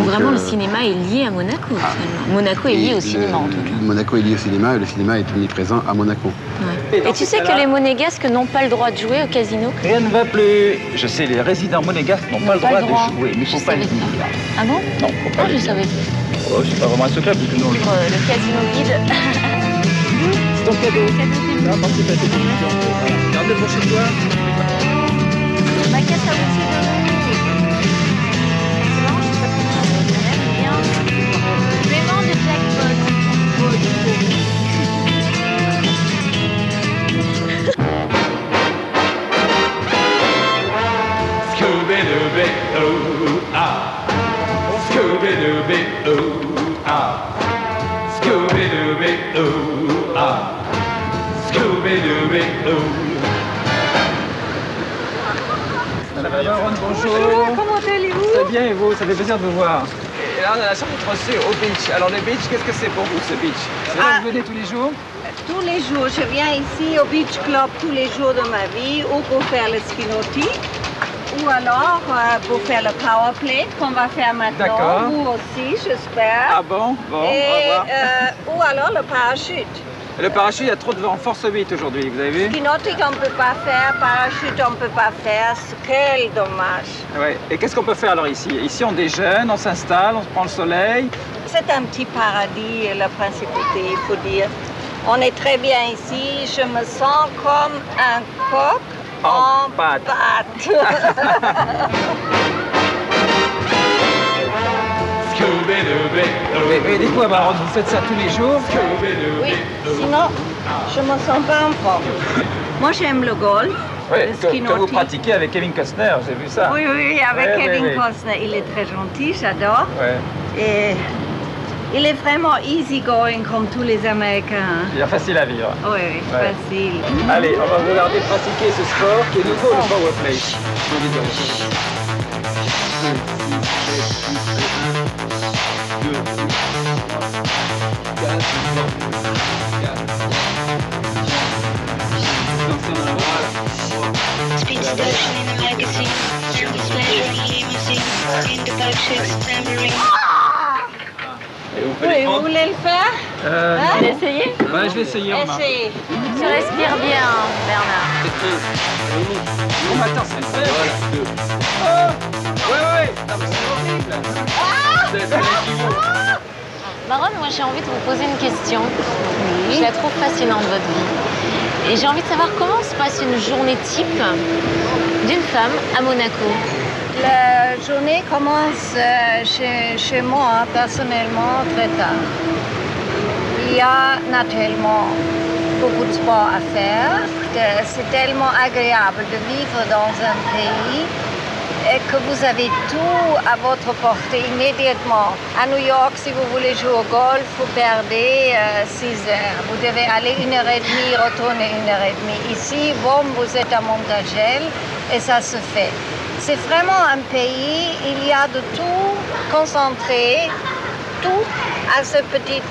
Vraiment, le cinéma est lié à Monaco, finalement. Monaco est lié au cinéma, en tout cas. Monaco est lié au cinéma et le cinéma est omniprésent à Monaco. Ouais. Et tu sais que les monégasques n'ont pas le droit de jouer au casino? Rien ne va plus. Je sais, les résidents monégasques n'ont pas le droit de jouer, mais il ne faut pas le dire. Ah bon? Non, faut pas le dire. Je savais. Oh, c'est pas vraiment un secret, vu que nous... Le casino vide. C'est ton cadeau. Non, participe à cette émission. Garde-le pour chez toi. Ma carte à vous, c'est de... Madame Baronne, bonjour. Comment allez-vous? Très bien, et vous? Ça fait plaisir de vous voir. Et là, on a la chambre reçue au beach. Alors, le beach, qu'est-ce que c'est pour vous, ce beach? C'est là que vous venez tous les jours? Tous les jours. Je viens ici au Beach Club tous les jours de ma vie, ou pour faire le ski nautique, ou alors pour faire le power play qu'on va faire maintenant. Vous aussi, j'espère. Ah bon? Bon, et, ou alors le parachute. Le parachute, il y a trop de vent, force 8 aujourd'hui, vous avez vu? Ski nautique, on ne peut pas faire, parachute, on ne peut pas faire. Quel dommage. Ouais. Et qu'est-ce qu'on peut faire alors ici? Ici, on déjeune, on s'installe, on se prend le soleil. C'est un petit paradis, la principauté, il faut dire. On est très bien ici, je me sens comme un coq en pâte. Mais dites-moi, Baronne, vous faites ça tous les jours? Oui, sinon, je me sens pas en forme. Moi, j'aime le golf. Oui, que vous pratiquez avec Kevin Costner, j'ai vu ça. Oui, avec Kevin Costner. Il est très gentil, j'adore. Ouais. Il est vraiment easy going comme tous les Américains. Il est facile à vivre. Oui, Ouais. facile. Allez, on va vous regarder pratiquer ce sport qui est nouveau, le powerplay. Speed seduction in the magazine, service pleasure in limousine, in the milkshakes, tambourine. Oui, vous voulez le faire? Vous voulez essayer? Ouais, je vais essayer, Romain. Essayez. Tu respires bien, Bernard. Bon, attends, c'est incroyable. Oh ouais. Non, mais c'est horrible. C'est Baronne, moi j'ai envie de vous poser une question. Je la trouve fascinante, votre vie. Et j'ai envie de savoir comment se passe une journée type d'une femme à Monaco. La journée commence chez moi, personnellement, très tard. Il y a naturellement beaucoup de sport à faire. C'est tellement agréable de vivre dans un pays et que vous avez tout à votre portée immédiatement. À New York, si vous voulez jouer au golf, vous perdez 6 heures. Vous devez aller 1h30, retourner 1h30. Ici, boum, vous êtes à Montagel et ça se fait. C'est vraiment un pays, il y a de tout concentré, tout à ce petit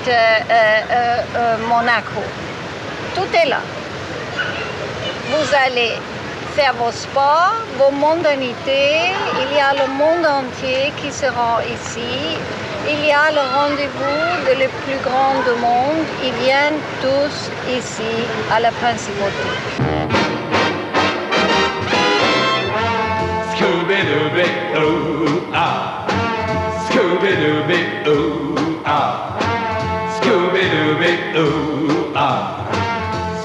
Monaco. Tout est là. Vous allez faire vos sports, vos mondanités. Il y a le monde entier qui se rend ici. Il y a le rendez-vous de les plus grands du monde. Ils viennent tous ici à la principauté. Scooby-Dooby-Ooh-ah, Scooby-Dooby-Ooh-ah, Scooby-Dooby-Ooh-ah,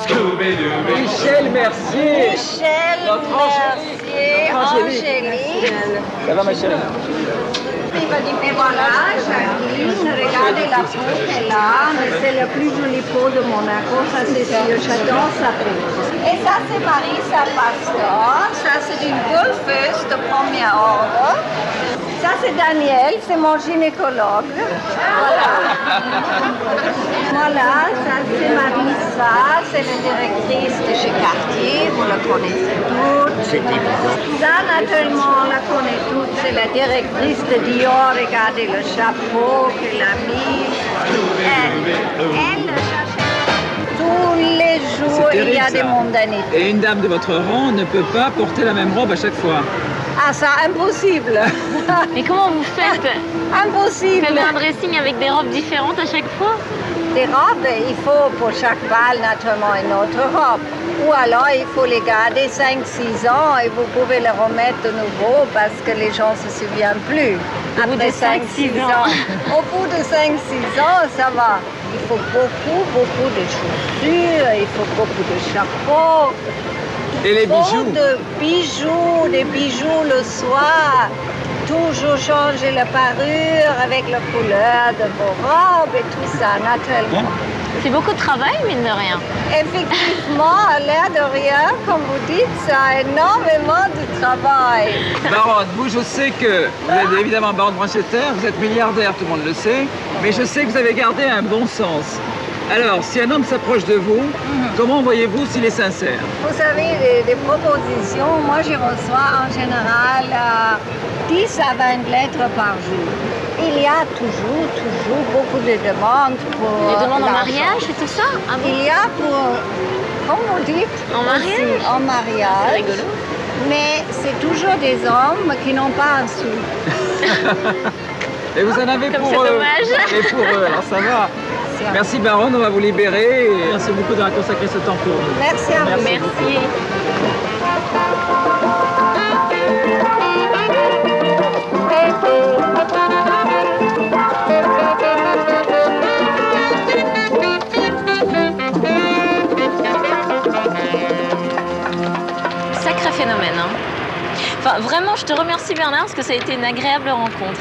Scooby-Dooby. Michel Mercier. Michel Mercier, Angélique. Ça va, ma chérie? Et voilà, Jacqueline, regardez la peau qu'elle a, mais c'est la plus jolie peau de Monaco, ça c'est sûr, j'adore sa peau. Et ça c'est Marisa Pastor, ça c'est une golfeuse de premier ordre. Ça c'est Daniel, c'est mon gynécologue. Voilà. Voilà, ça c'est Marisa, c'est la directrice de chez Cartier, vous la connaissez toutes. C'est évident. Ça, naturellement, on la connaît toutes, c'est la directrice de Dior, regardez le chapeau qu'elle a mis. Elle cherchait tous les jours, il y a des mondanités. Et une dame de votre rang ne peut pas porter la même robe à chaque fois. Ah, ça, impossible. Mais comment vous faites? Impossible. Vous faites un dressing avec des robes différentes à chaque fois? Des robes, il faut pour chaque bal naturellement une autre robe. Ou alors il faut les garder 5-6 ans et vous pouvez les remettre de nouveau parce que les gens ne se souviennent plus. Après 5-6 ans. Au bout de 5-6 ans, ça va. Il faut beaucoup de chaussures, il faut beaucoup de chapeaux. Et les bijoux? De bijoux, des bijoux le soir. Toujours changer la parure avec la couleur de vos robes et tout ça, naturellement. C'est beaucoup de travail, mine de rien. Effectivement, à l'air de rien, comme vous dites, ça a énormément de travail. Baronne, vous, je sais que vous êtes évidemment baronne Branchetter, vous êtes milliardaire, tout le monde le sait, mais je sais que vous avez gardé un bon sens. Alors, si un homme s'approche de vous, comment voyez-vous s'il est sincère? Vous savez, des propositions, moi je reçois en général 10 à 20 lettres par jour. Il y a toujours beaucoup de demandes pour les demandes en mariage et tout ça? Ah bon? Il y a pour, comme vous dites, en mariage? Aussi, en mariage. C'est rigolo. Mais c'est toujours des hommes qui n'ont pas un sou. Et vous en avez comme pour c'est eux. dommage. Et pour eux, alors ça va. Merci Baronne, on va vous libérer. Et merci beaucoup d'avoir consacré ce temps pour nous. Merci à vous. Merci. Sacré phénomène, hein. Enfin, vraiment, je te remercie Bernard parce que ça a été une agréable rencontre.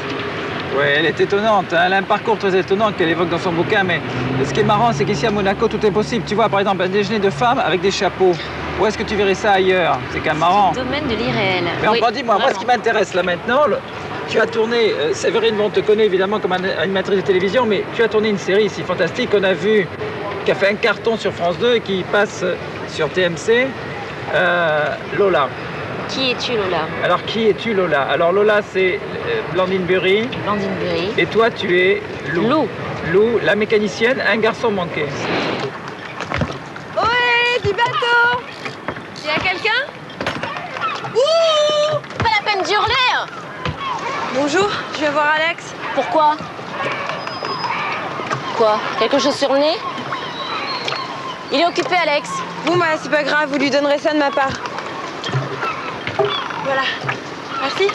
Oui, elle est étonnante, hein. Elle a un parcours très étonnant qu'elle évoque dans son bouquin, mais ce qui est marrant, c'est qu'ici à Monaco, tout est possible. Tu vois, par exemple, un déjeuner de femmes avec des chapeaux. Où est-ce que tu verrais ça ailleurs? C'est quand même marrant. Domaine de l'irréel. Mais oui, enfin, dis-moi, moi, ce qui m'intéresse là maintenant, tu as tourné, Séverine, on te connaît évidemment comme animatrice de télévision, mais tu as tourné une série ici fantastique qu'on a vu, qui a fait un carton sur France 2 et qui passe sur TMC, Lola. Qui es-tu, Lola? Alors, qui es-tu, Lola? Alors, Lola, c'est Blandine Burry. Blandine Burry. Et toi, tu es Lou. Lou. Lou, la mécanicienne, un garçon manqué. Ohé, du bateau! Y a quelqu'un? Ouh! Pas la peine d'hurler! Bonjour, je vais voir Alex. Pourquoi? Quoi? Quelque chose sur le nez? Il est occupé, Alex. Bon, bah, c'est pas grave, vous lui donnerez ça de ma part. Voilà. Merci.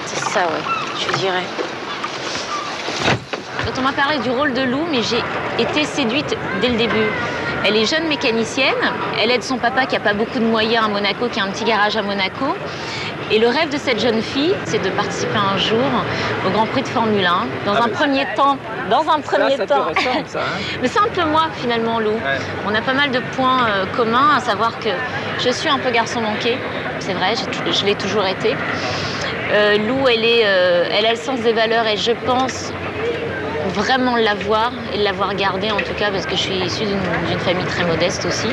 C'est ça, ouais, je dirais. Quand on m'a parlé du rôle de Lou, mais j'ai été séduite dès le début. Elle est jeune mécanicienne, elle aide son papa qui n'a pas beaucoup de moyens à Monaco, qui a un petit garage à Monaco. Et le rêve de cette jeune fille, c'est de participer un jour au Grand Prix de Formule 1. Dans un premier temps. Ça te ressemble, ça, hein? Mais c'est un peu moi, finalement, Lou. Ouais. On a pas mal de points communs, à savoir que je suis un peu garçon manqué. C'est vrai, je l'ai toujours été. Lou, elle a le sens des valeurs et je pense vraiment l'avoir et l'avoir gardé en tout cas parce que je suis issue d'une famille très modeste aussi.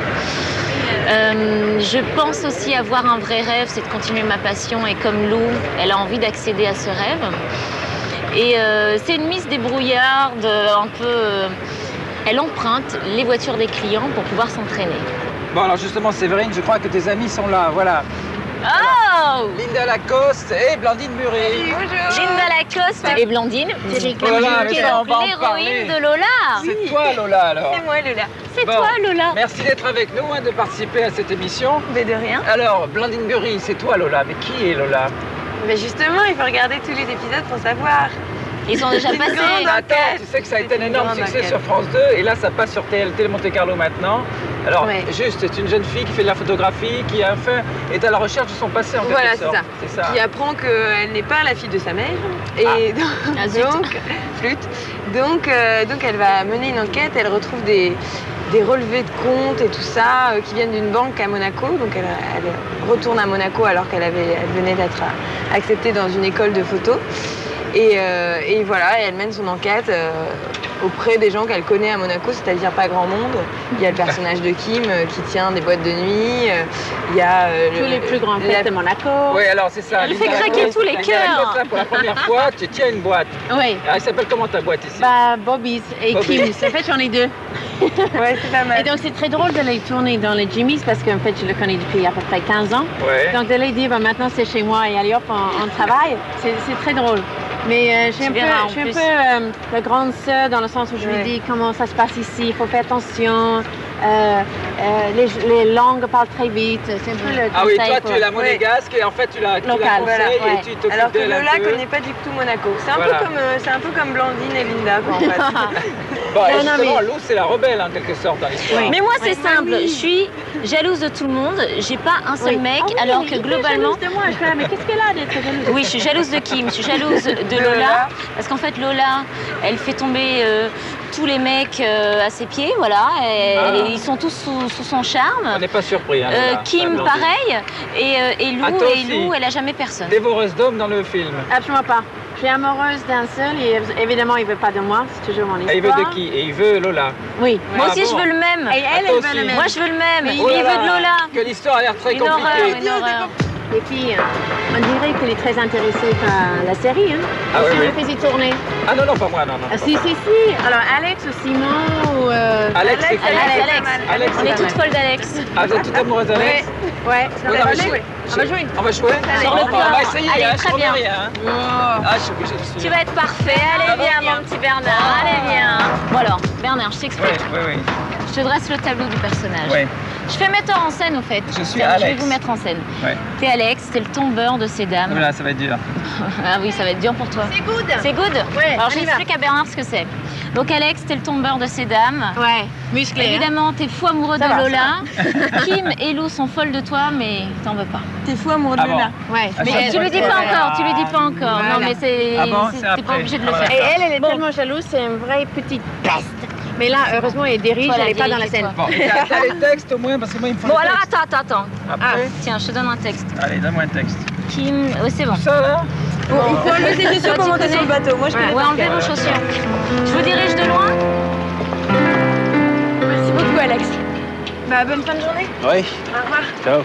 Je pense aussi avoir un vrai rêve, c'est de continuer ma passion et comme Lou, elle a envie d'accéder à ce rêve. Et c'est une Miss débrouillarde, un peu... elle emprunte les voitures des clients pour pouvoir s'entraîner. Bon alors justement Séverine, je crois que tes amis sont là, voilà. Oh! Linda Lacoste et Blandine Burry. Bonjour. Linda Lacoste et Blandine, c'est Voilà, mais ça, on va en l'héroïne parler. de Lola. C'est toi Lola alors. C'est moi, Lola. C'est Bon, toi Lola. Merci d'être avec nous, hein, de participer à cette émission. Mais de rien. Alors, Blandine Burry, c'est toi Lola, mais qui est Lola? Mais justement, il faut regarder tous les épisodes pour savoir. Ils sont déjà C'est une passés. grande Attends, tu sais que ça a été un énorme succès sur France 2 et là ça passe sur Télé Monte Carlo maintenant. Alors Ouais. juste, c'est une jeune fille qui fait de la photographie, qui a enfin est à la recherche de son passé en Voilà, quelque sorte. c'est ça. Qui apprend qu'elle n'est pas la fille de sa mère. Et Ah, zut. donc, flûte. Donc elle va mener une enquête, elle retrouve des relevés de comptes et tout ça qui viennent d'une banque à Monaco. Donc elle retourne à Monaco alors elle venait d'être acceptée dans une école de photo. Et voilà, et elle mène son enquête auprès des gens qu'elle connaît à Monaco, c'est-à-dire pas grand monde. Il y a le personnage de Kim qui tient des boîtes de nuit. Il y a tous les plus grands fêtes de Monaco. Oui, alors c'est ça. Elle fait craquer tous les cœurs. Là, pour la première fois, tu tiens une boîte. Oui. Alors, elle s'appelle comment ta boîte ici? Bah, Bobby's et Bobby's. Kim's. En fait, j'en ai deux. Ouais, c'est pas mal. Et donc, c'est très drôle de les tourner dans les Jimmy's parce qu'en fait, je le connais depuis à peu près 15 ans. Ouais. Donc, de les dire, bah, maintenant, c'est chez moi et allez hop, on travaille, c'est très drôle. Mais je suis un peu la grande sœur dans le sens où je lui dis comment ça se passe ici, il faut faire attention. Les langues parlent très vite. C'est un peu le Ah oui, conseil toi pour- tu es la monégasque et en fait tu la Local, conseilles voilà, et ouais. tu t'occupes Alors que d'elle un Lola peu. connaît pas du tout Monaco. C'est un, Voilà. c'est un peu comme Blandine et Linda, quoi, en fait. Bon, et Non, non, justement, mais- Lou c'est la rebelle en quelque sorte dans l'histoire. Mais moi c'est Ouais, simple, mamie. je suis jalouse de tout le monde, j'ai pas un seul mec, Ah oui, alors mais que il est globalement... jalouse de moi. Je fais, mais qu'est-ce qu'elle a d'être jalouse de Oui, je suis jalouse de Kim, je suis jalouse de Lola, parce qu'en fait Lola, elle fait tomber tous les mecs à ses pieds, voilà, et ils sont tous sous son charme. On n'est pas surpris. Hein, Lola. Kim Blandine. pareil, et Lou, Ah, toi aussi. elle a jamais personne. Dévoreuse d'hommes dans le film. Absolument pas. Je suis amoureuse d'un seul et évidemment, il veut pas de moi. C'est toujours mon histoire. Et il veut de qui? Et il veut Lola. Oui. Moi Ah aussi bon. je veux le même. Et elle toi veut aussi. le même. Moi je veux le même, Oh il là veut là, de Lola. Que l'histoire a l'air très Une compliquée. horreur, une horreur. Et puis, on dirait qu'elle est très intéressée par la série. Hein. Ah oui, si on oui. le faisait tourner. Ah non, non, pas moi, non, non. Ah, si. Alors, Alex ou Simon ou... Alex, c'est qui? Alex, On est toutes folles d'Alex. Ah, vous êtes toutes amoureuses d'Alex? Ouais. On va jouer. On va jouer. On va jouer? Sur le On plan. va essayer, Allez, hein, très je promets bien. rien. Hein. Ah, je suis obligé de suivre. Tu vas être parfait. Allez, viens, mon petit Bernard. Allez, viens. Bon alors, Bernard, je t'explique. Oui. Je te dresse le tableau du personnage. Oui. Je fais metteur en scène, au fait. Je suis Je vais Alex. vous mettre en scène. Ouais. T'es Alex, t'es le tombeur de ces dames. Voilà, ça va être dur. Ah oui, ça va être dur pour toi. C'est good. C'est good. Ouais, Alors, on y va. j'explique à Bernard ce que c'est. Donc, Alex, t'es le tombeur de ces dames. Ouais, musclé. hein. Évidemment, t'es fou amoureux Ça de va, Lola. Kim et Lou sont folles de toi, mais t'en veux pas. T'es fou amoureux de Ah bon. Lola. Ouais. Ah, Mais ça, tu lui dis pas ouais. encore, tu lui dis pas encore. Voilà. Non, mais c'est. Ah bon, c'est t'es après. pas obligé de le Ah ouais. faire. Et elle est tellement jalouse, c'est une vraie petite peste. Mais là, heureusement, il dirige, elle n'est pas dans la scène. Bon, t'as les textes au moins, parce que moi, il me faut Bon, les alors textes. attends. Après Tiens, je te donne un texte. Allez, donne-moi un texte. Kim... Oui, c'est bon. Ça, là Bon, il faut enlever ses chaussures pour monter sur le bateau. Moi, je connais Ouais, par enlevez cœur. vos chaussures. Je vous dirige de loin. Merci beaucoup, Alex. Bah, bonne fin de journée. Oui. Au revoir. Ciao.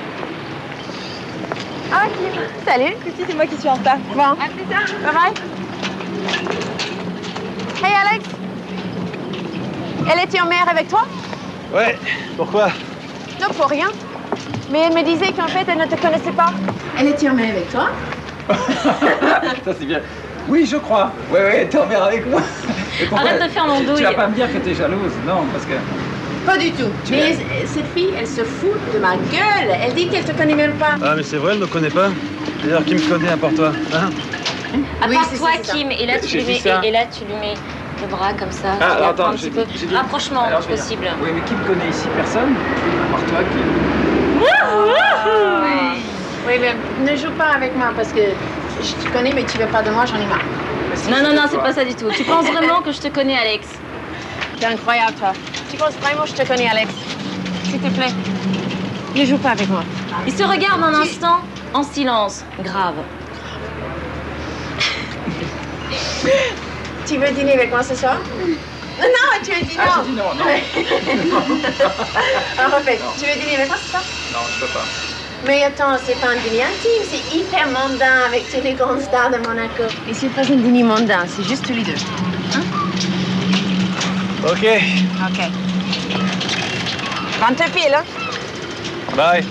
Ah, Kim. Salut. Coucou, c'est moi qui suis en retard. Bon. À plus tard. Bye bye. Hey Alex, elle est en mer avec toi? Ouais. Pourquoi? Non, pour rien. Mais elle me disait qu'en fait, elle ne te connaissait pas. Elle est en mer avec toi? Ça, c'est bien. Oui, je crois. Ouais, t'es en mer avec moi. Arrête de faire l'andouille. Tu vas pas me dire que t'es jalouse, non, parce que... Pas du tout. Mais cette fille, elle se fout de ma gueule. Elle dit qu'elle te connaît même pas. Ah, mais c'est vrai, elle me connaît pas. D'ailleurs, qui me connaît à part toi, hein? À Oui, part c'est toi, ça. Kim, et là, tu J'ai lui dit mets, ça. et là, tu lui mets le bras comme ça. Ah, tu alors, l'apprends attends, un petit peu. j'ai dit... Rapprochement, Alors, je vais possible. dire. Oui, mais qui me connaît ici? Personne. À part toi, qui... Oui, mais ne joue pas avec moi parce que je te connais, mais tu veux pas de moi, j'en ai marre. Non, c'est pas ça du tout. Tu penses vraiment que je te connais, Alex? C'est incroyable, toi. Tu penses vraiment que je te connais, Alex? S'il te plaît, ne joue pas avec moi. Il se regarde un instant en silence. Grave. Tu veux dîner avec moi ce soir? Non, tu veux dîner. Ah, j'ai dit non, non. Alors, refais. Tu veux dîner avec moi ce soir? Non, je peux pas. Mais attends, c'est pas un dîner intime, c'est hyper mondain avec tous les grandes stars de Monaco. Et c'est pas un dîner mondain, c'est juste tous les deux. Hein? Ok. Ok. Rentre pile, hein? Bye.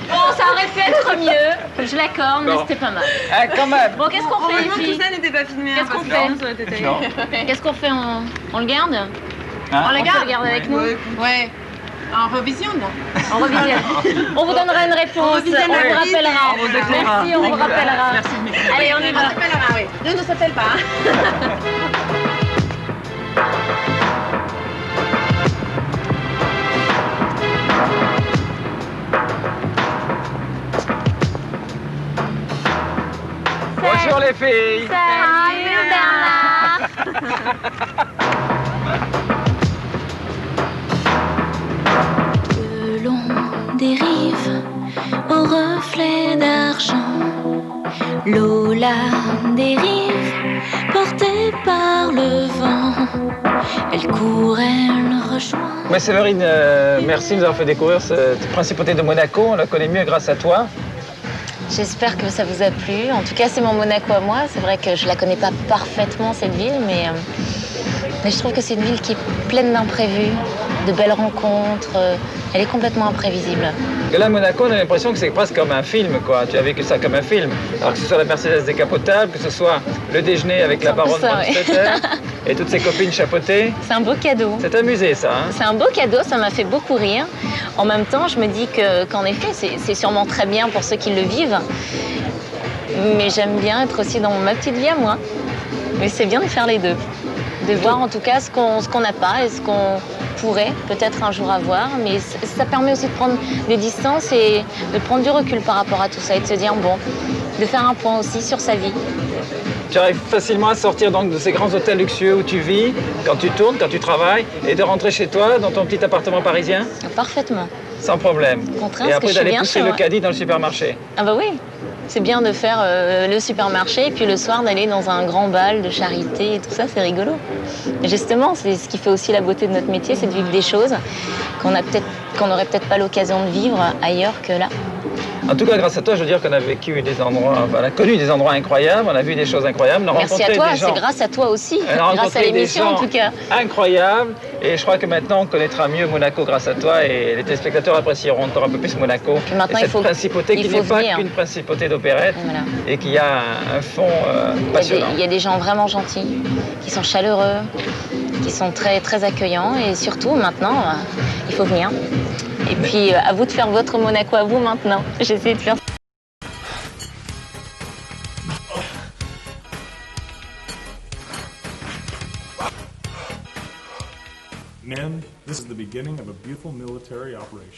Bon, ça aurait pu être mieux. Je l'accorde, mais Bon. c'était pas mal. Ah, quand même. Bon, qu'est-ce qu'on fait, les Heureusement que filles? tout ça n'était pas filmé. Qu'est-ce qu'on fait? Qu'est-ce qu'on fait? On le garde? Hein? On le garde avec nous? Ouais. En revision, non? On revisionne. On vous donnera une réponse. On vous rappellera. On vous éclairera. Merci, on vous rappellera. Merci de m'éclairer. Allez, on y On va. s'appellera, oui. Ne s'appelle pas, hein? Bonjour les filles. Salut, Bernard. Le long des rives, au reflet d'argent, l'eau la dérive, portée par le vent. Elle court, elle rejoint. Mais Séverine, merci de nous avoir fait découvrir cette principauté de Monaco. On la connaît mieux grâce à toi. J'espère que ça vous a plu. En tout cas, c'est mon Monaco à moi. C'est vrai que je la connais pas parfaitement, cette ville, mais je trouve que c'est une ville qui est pleine d'imprévus, de belles rencontres. Elle est complètement imprévisible. Et là, Monaco, on a l'impression que c'est presque comme un film, quoi. Tu as vécu ça comme un film. Alors que ce soit la Mercedes décapotable, que ce soit le déjeuner avec la baronne ça, oui. Brandstetter et toutes ses copines chapeautées. C'est un beau cadeau. C'est amusé, ça, hein? C'est un beau cadeau, ça m'a fait beaucoup rire. En même temps, je me dis qu'en effet, c'est sûrement très bien pour ceux qui le vivent. Mais j'aime bien être aussi dans ma petite vie à moi. Mais c'est bien de faire les deux. De voir en tout cas ce qu'on n'a pas et ce qu'on pourrait peut-être un jour avoir. Mais ça permet aussi de prendre des distances et de prendre du recul par rapport à tout ça et de se dire, bon, de faire un point aussi sur sa vie. Tu arrives facilement à sortir donc de ces grands hôtels luxueux où tu vis, quand tu tournes, quand tu travailles, et de rentrer chez toi dans ton petit appartement parisien? Parfaitement. Sans problème. Au contraire, Et parce que après je suis d'aller bien pousser chez le moi. caddie dans le supermarché. Ah bah oui, c'est bien de faire le supermarché et puis le soir d'aller dans un grand bal de charité et tout ça, c'est rigolo. Et justement, c'est ce qui fait aussi la beauté de notre métier, c'est de vivre des choses qu'on n'aurait peut-être pas l'occasion de vivre ailleurs que là. En tout cas, grâce à toi, je veux dire qu'on a vécu des endroits, on a connu des endroits incroyables, on a vu des choses incroyables, on a Merci à rencontré toi, des gens. c'est grâce à toi aussi, On a grâce à rencontré des l'émission en gens tout cas. incroyables, et je crois que maintenant on connaîtra mieux Monaco grâce à toi, et les téléspectateurs apprécieront encore un peu plus Monaco. Puis maintenant, et cette principauté qui n'est pas venir. qu'une principauté d'opérette, Voilà. et qui a un fond passionnant. Il y a des gens vraiment gentils, qui sont chaleureux, qui sont très, très accueillants, et surtout maintenant, il faut venir. Et puis à vous de faire votre Monaco à vous maintenant. J'essaie de faire. Men, this is the beginning of a beautiful military operation.